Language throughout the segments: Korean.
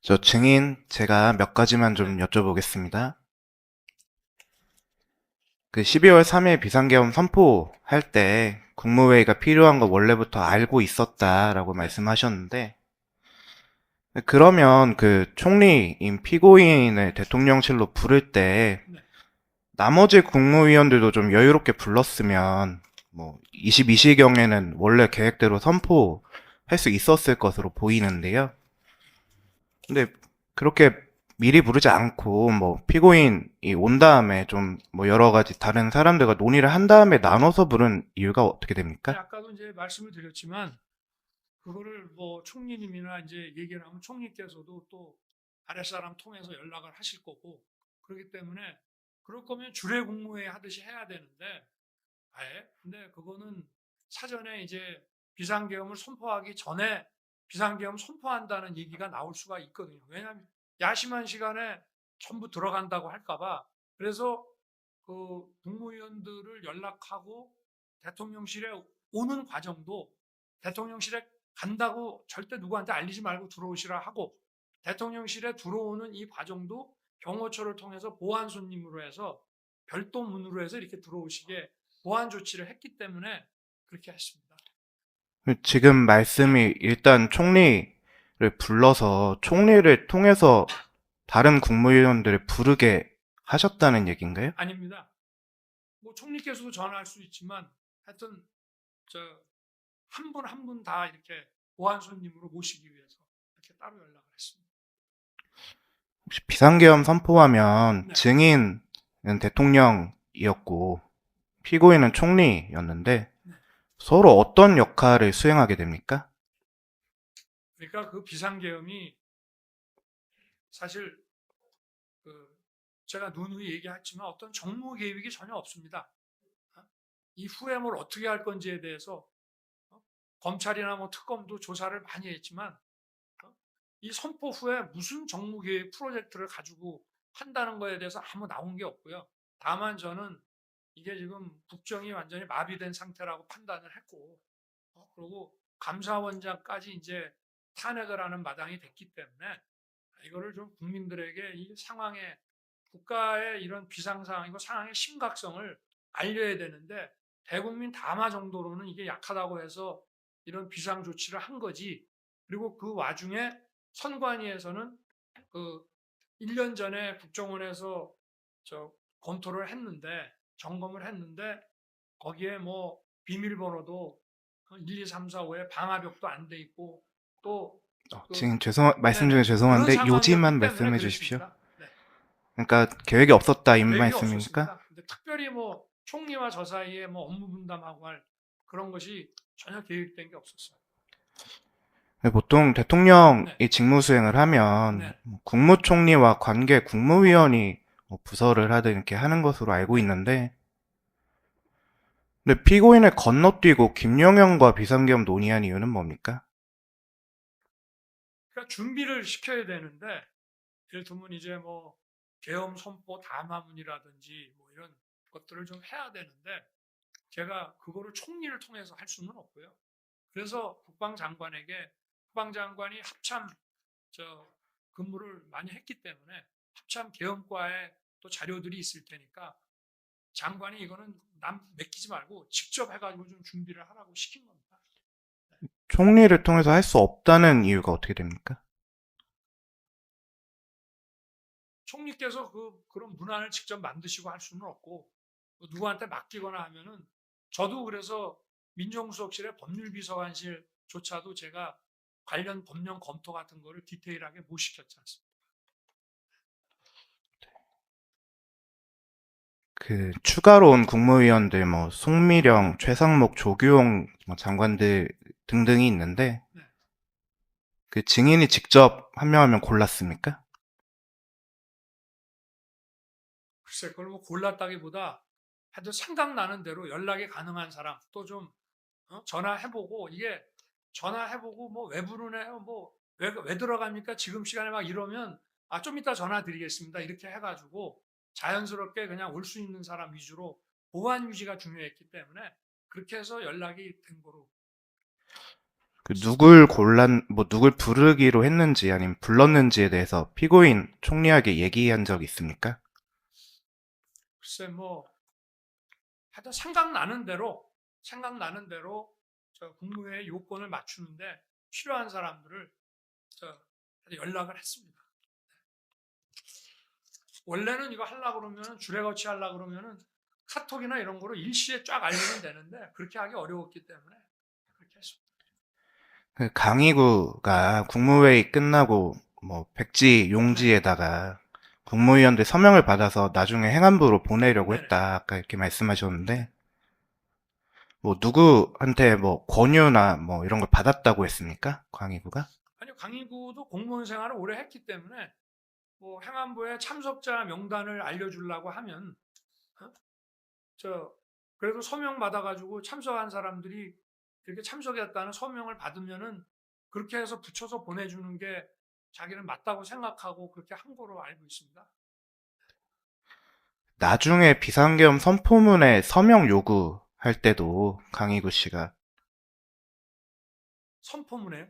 저 증인 제가 몇 가지만 좀 여쭤보겠습니다. 그 12월 3일 비상계엄 선포할 때 국무회의가 필요한 거 원래부터 알고 있었다라고 말씀하셨는데, 그러면 그 총리인 피고인을 대통령실로 부를 때 네. 나머지 국무위원들도 좀 여유롭게 불렀으면 뭐 22시경에는 원래 계획대로 선포할 수 있었을 것으로 보이는데요. 근데 그렇게 미리 부르지 않고 뭐 피고인이 온 다음에 좀 뭐 여러 가지 다른 사람들과 논의를 한 다음에 나눠서 부른 이유가 어떻게 아니, 됩니까? 아까도 이제 말씀을 드렸지만, 그거를 뭐 총리님이나 이제 얘기를 하면 총리께서도 또 아랫사람 통해서 연락을 하실 거고, 그렇기 때문에 그럴 거면 주례 국무회의 하듯이 해야 되는데, 아예. 근데 그거는 사전에 이제 비상계엄을 선포하기 전에 비상계엄 선포한다는 얘기가 나올 수가 있거든요. 왜냐하면 야심한 시간에 전부 들어간다고 할까봐. 그래서 그 국무위원들을 연락하고 대통령실에 오는 과정도 대통령실에 간다고 절대 누구한테 알리지 말고 들어오시라 하고, 대통령실에 들어오는 이 과정도 경호처를 통해서 보안 손님으로 해서 별도 문으로 해서 이렇게 들어오시게 보안 조치를 했기 때문에 그렇게 했습니다. 지금 말씀이 일단 총리를 불러서 총리를 통해서 다른 국무위원들을 부르게 하셨다는 얘기인가요? 아닙니다. 뭐 총리께서도 전화할 수 있지만 하여튼 저 한 분 한 분 다 이렇게 보안 손님으로 모시기 위해서 이렇게 따로 연락을 했습니다. 혹시 비상계엄 선포하면 네. 증인은 대통령이었고 피고인은 총리였는데 네. 서로 어떤 역할을 수행하게 됩니까? 그러니까 그 비상계엄이 사실 그 제가 누누이 얘기했지만 어떤 정무 계획이 전혀 없습니다. 어? 이후에 뭘 어떻게 할 건지에 대해서 검찰이나 뭐 특검도 조사를 많이 했지만 이 선포 후에 무슨 정무 계획 프로젝트를 가지고 한다는 거에 대해서 아무 나온 게 없고요. 다만 저는 이게 지금 국정이 완전히 마비된 상태라고 판단을 했고, 그리고 감사원장까지 이제 탄핵을 하는 마당이 됐기 때문에 이거를 좀 국민들에게 이 상황에 국가의 이런 비상 상황이고 상황의 심각성을 알려야 되는데 대국민 담화 정도로는 이게 약하다고 해서 이런 비상 조치를 한 거지. 그리고 그 와중에 선관위에서는 그 1년 전에 국정원에서 저 검토를 했는데 점검을 했는데 거기에 뭐 비밀번호도 1, 2, 3, 4, 5에 방화벽도 안 돼 있고 또 그 지금 말씀 중에 네네 그런 죄송한데 요지만 상황이었기 때문에 말씀해 주십시오. 그랬습니다. 네. 그러니까 계획이 없었다 이 계획이 말씀입니까? 없었습니다. 근데 특별히 뭐 총리와 저 사이에 뭐 업무 분담하고 할 그런 것이 전혀 계획된 게 없었어요. 보통 대통령이 네, 직무 수행을 하면 네, 뭐 국무총리와 관계 국무위원이 뭐 부서를 하든 이렇게 하는 것으로 알고 네. 있는데, 근데 피고인을 건너뛰고 김영현과 비상계엄 논의한 이유는 뭡니까? 그러니까 준비를 시켜야 되는데 예를 들면 이제 뭐 계엄 선포 담화문이라든지 뭐 이런 것들을 좀 해야 되는데 제가 그거를 총리를 통해서 할 수는 없고요. 그래서 국방장관이 합참 저 근무를 많이 했기 때문에 합참 계엄과에 또 자료들이 있을 테니까 장관이 이거는 남 맡기지 말고 직접 해가지고 좀 준비를 하라고 시킨 겁니다. 총리를 통해서 할 수 없다는 이유가 어떻게 됩니까? 총리께서 그런 문안을 직접 만드시고 할 수는 없고 누구한테 맡기거나 하면은 저도 그래서 민정수석실의 법률비서관실조차도 제가 관련 법령 검토 같은 거를 디테일하게 못 시켰지 않습니까? 그 추가로 온 국무위원들 뭐 송미령, 최상목, 조규용 뭐 장관들 등등이 있는데 네. 그 증인이 직접 한 명 한 명 골랐습니까? 글쎄 그걸 뭐 골랐다기보다 하여튼 생각나는 대로 연락이 가능한 사람 또 좀 전화해보고 이게 전화해보고 뭐 왜 부르네요 뭐 왜 들어갑니까 지금 시간에 막 이러면 아 좀 이따 전화 드리겠습니다 이렇게 해가지고 자연스럽게 그냥 올 수 있는 사람 위주로 보안 유지가 중요했기 때문에 그렇게 해서 연락이 된 거로 그 누굴 부르기로 했는지 아니면 불렀는지에 대해서 피고인 총리에게 얘기한 적 있습니까? 글쎄 뭐 하여튼 생각나는 대로 저 국무회의 요건을 맞추는데 필요한 사람들을 저 연락을 했습니다. 원래는 이거 하려고 그러면은 주례거치 하려고 그러면은 카톡이나 이런 거로 일시에 쫙 알리면 되는데 그렇게 하기 어려웠기 때문에 그렇게 했습니다. 그 강의구가 국무회의 끝나고 뭐 백지 네, 용지에다가 국무위원들 서명을 받아서 나중에 행안부로 보내려고 네네. 했다. 아까 이렇게 말씀하셨는데 뭐 누구한테 뭐 권유나 뭐 이런 걸 받았다고 했습니까? 강의구가? 아니요, 강의구도 공무원 생활을 오래 했기 때문에 뭐 행안부에 참석자 명단을 알려주려고 하면 어? 저 그래도 서명 받아가지고 참석한 사람들이 이렇게 참석했다는 서명을 받으면은 그렇게 해서 붙여서 보내주는 게 자기는 맞다고 생각하고 그렇게 한 거로 알고 있습니다. 나중에 비상계엄 선포문에 서명 요구할 때도 강의구 씨가 선포문에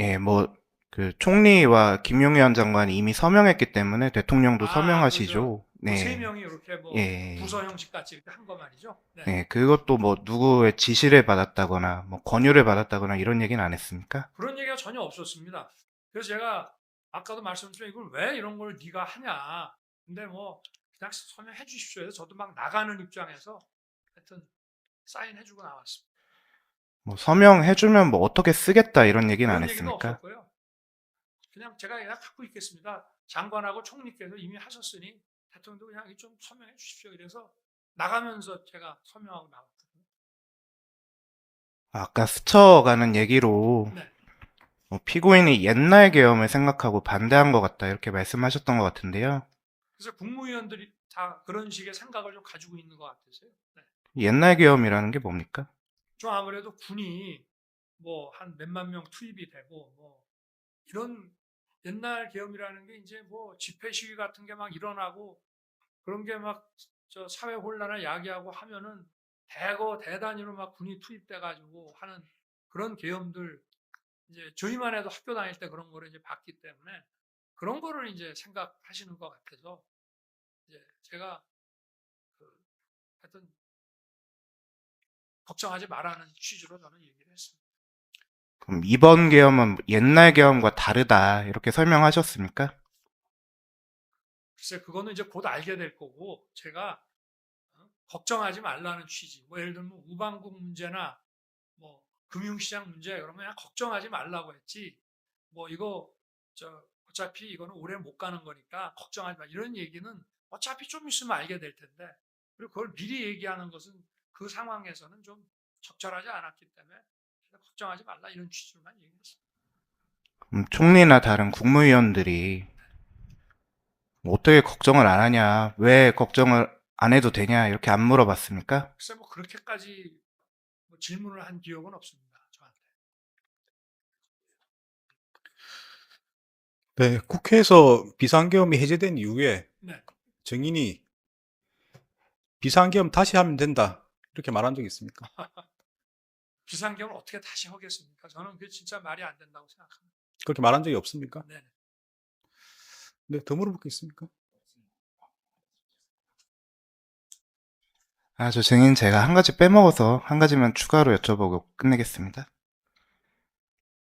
예, 뭐 그 총리와 김용현 장관이 이미 서명했기 때문에 대통령도 그저 서명하시죠. 뭐 세 네. 명이 이렇게 뭐 예. 부서 형식 같이 이렇게 한 거 말이죠. 네. 네, 그것도 뭐 누구의 지시를 받았다거나 뭐 권유를 받았다거나 이런 얘기는 안 했습니까? 그런 얘기가 전혀 없었습니다. 그래서 제가 아까도 말씀드렸지만 이걸 왜 이런 걸 네가 하냐. 근데 뭐 그냥 서명해 주십시오 해서 저도 막 나가는 입장에서 하여튼 사인해주고 나왔습니다. 뭐 서명해주면 뭐 어떻게 쓰겠다 이런 얘기는 안 그런 얘기도 했습니까? 없었고요. 그냥 갖고 있겠습니다. 장관하고 총리께서 이미 하셨으니 대통령도 그냥 좀 서명해 주십시오. 이래서 나가면서 제가 서명하고 나왔거든요. 아까 스쳐가는 얘기로 네. 뭐 피고인이 옛날 계엄을 생각하고 반대한 것 같다 이렇게 말씀하셨던 것 같은데요. 그래서 국무위원들이 다 그런 식의 생각을 좀 가지고 있는 것 같아서요. 네. 옛날 계엄이라는 게 뭡니까? 좀 아무래도 군이 뭐 한 몇만 명 투입이 되고 뭐 이런 옛날 계엄이라는 게 이제 뭐 집회 시위 같은 게 막 일어나고 그런 게 막 저 사회 혼란을 야기하고 하면은 대단위로 막 군이 투입돼 가지고 하는 그런 계엄들 이제 저희만 해도 학교 다닐 때 그런 거를 이제 봤기 때문에 그런 거를 이제 생각하시는 것 같아서 이제 제가 그 하여튼 걱정하지 말라는 취지로 저는 얘기를 했습니다. 그럼 이번 계엄은 옛날 계엄과 다르다 이렇게 설명하셨습니까? 글쎄 그거는 이제 곧 알게 될 거고 제가 걱정하지 말라는 취지. 뭐 예를 들면 우방국 문제나 뭐 금융시장 문제 그러면 그냥 걱정하지 말라고 했지. 뭐 이거 저 어차피 이거는 오래 못 가는 거니까 걱정하지 마. 이런 얘기는 어차피 좀 있으면 알게 될 텐데. 그리고 그걸 미리 얘기하는 것은 그 상황에서는 좀 적절하지 않았기 때문에 걱정하지 말라 이런 취지로만 얘기했습니다. 총리나 다른 국무위원들이 뭐 어떻게 걱정을 안 하냐, 왜 걱정을 안 해도 되냐 이렇게 안 물어봤습니까? 글쎄 뭐 그렇게까지 뭐 질문을 한 기억은 없습니다. 저한테. 네, 국회에서 비상계엄이 해제된 이후에 네. 정인이 비상계엄 다시 하면 된다 이렇게 말한 적이 있습니까? 비상경을 어떻게 다시 하겠습니까? 저는 그게 진짜 말이 안 된다고 생각합니다. 그렇게 말한 적이 없습니까? 네. 네, 더 물어볼 게 있습니까? 저 증인 제가 한 가지 빼먹어서 한 가지만 추가로 여쭤보고 끝내겠습니다.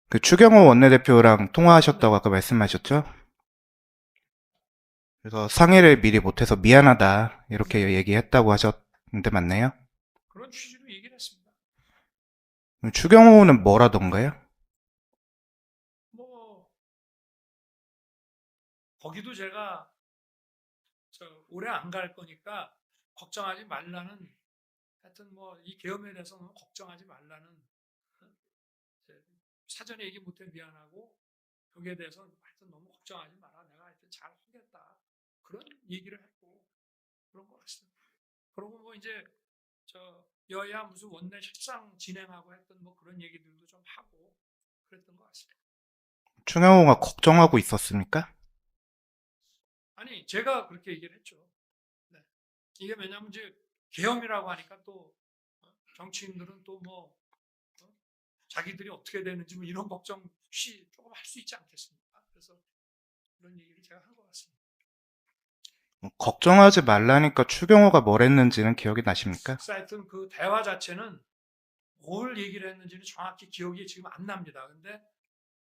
그 추경호 원내대표랑 통화하셨다고 아까 말씀하셨죠? 그래서 상의를 미리 못해서 미안하다 이렇게 얘기했다고 하셨는데 맞나요? 그런 취지로 얘기를 했습니다. 추경호는 뭐라던가요? 뭐 거기도 제가 오래 안 갈 거니까 걱정하지 말라는 하여튼 뭐 이 계엄에 대해서 너무 걱정하지 말라는 어? 사전에 얘기 못해 미안하고 여기에 대해서 하여튼 너무 걱정하지 마라. 내가 하여튼 잘 하겠다. 그런 얘기를 했고 그런 것 같습니다. 그리고 뭐 이제 여야 무슨 원내 협상 진행하고 했던 뭐 그런 얘기들도 좀 하고 그랬던 것 같습니다. 추경호가 걱정하고 있었습니까? 아니 제가 그렇게 얘기를 했죠. 네. 이게 왜냐하면 이제 계엄이라고 하니까 또 정치인들은 또 뭐 자기들이 어떻게 되는지 뭐 이런 걱정 혹시 조금 할 수 있지 않겠습니까? 그래서 이런 얘기를 제가 한 것 같습니다. 걱정하지 말라니까 추경호가 뭘 했는지는 기억이 나십니까? 그래서 하여튼 그 대화 자체는 뭘 얘기를 했는지는 정확히 기억이 지금 안 납니다. 근데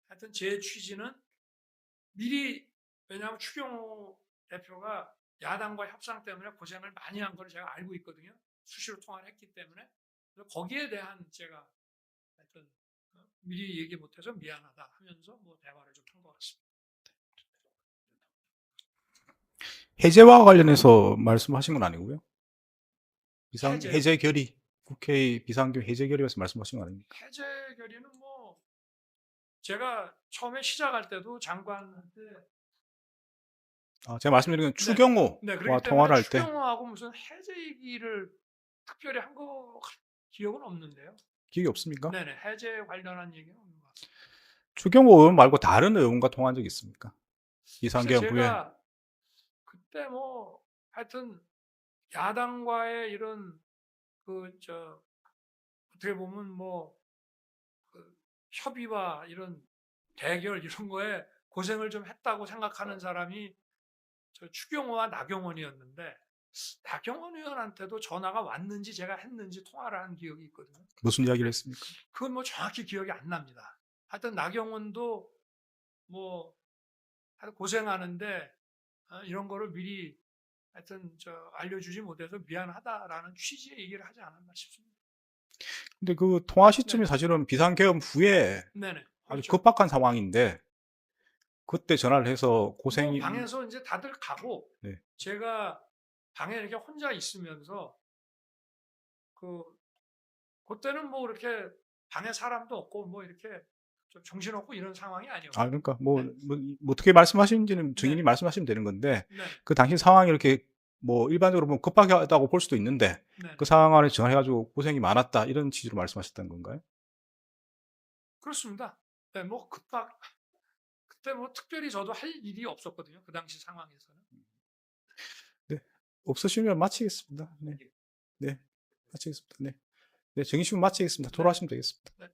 하여튼 제 취지는 미리, 왜냐하면 추경호 대표가 야당과 협상 때문에 고생을 많이 한 걸 제가 알고 있거든요. 수시로 통화를 했기 때문에. 그래서 거기에 대한 제가 하여튼 미리 얘기 못해서 미안하다 하면서 뭐 대화를 좀 한 것 같습니다. 해제와 관련해서 말씀하신 건 아니고요. 해제요? 해제 결의, 국회 비상경 해제 결의에서 말씀하신 거 아닙니까? 해제 결의는 뭐 제가 처음에 시작할 때도 장관한테 제가 말씀드린 건 네, 추경호와 네, 그렇기 통화를 때문에 할 때 추경호하고 무슨 해제 얘기를 특별히 한 거 기억은 없는데요. 기억이 없습니까? 네네, 해제 관련한 얘기는 없는 것 같습니다. 추경호 의원 말고 다른 의원과 통화한 적이 있습니까? 그래서 비상경 후에. 제가 그때 뭐 하여튼 야당과의 이런 어떻게 보면 뭐 그 협의와 이런 대결 이런 거에 고생을 좀 했다고 생각하는 사람이 저 추경호와 나경원이었는데, 나경원 의원한테도 전화가 왔는지 제가 했는지 통화를 한 기억이 있거든요. 무슨 이야기를 했습니까? 그건 뭐 정확히 기억이 안 납니다. 하여튼 나경원도 뭐 하여튼 고생하는데 이런 거를 미리 하여튼 알려주지 못해서 미안하다라는 취지의 얘기를 하지 않았나 싶습니다. 근데 그 통화 시점이 네. 사실은 비상계엄 후에 네네. 아주 그렇죠. 급박한 상황인데 그때 전화를 해서 뭐 고생이 방에서 이제 다들 가고 네. 제가 방에 이렇게 혼자 있으면서 그때는 뭐 이렇게 방에 사람도 없고 뭐 이렇게 좀 정신없고 이런 상황이 아니었고. 그러니까 네. 뭐 어떻게 말씀하시는지는 증인이 네. 말씀하시면 되는 건데 네. 그 당시 상황이 이렇게 뭐 일반적으로 보면 급하다고 볼 수도 있는데 네. 그 상황 안에 전화해가지고 고생이 많았다 이런 취지로 말씀하셨던 건가요? 그렇습니다. 네, 뭐 그때 뭐 특별히 저도 할 일이 없었거든요. 그 당시 상황에서는. 네. 없으시면 마치겠습니다. 네. 네. 마치겠습니다. 네. 네, 정의식은 마치겠습니다. 네. 돌아가시면 되겠습니다. 네.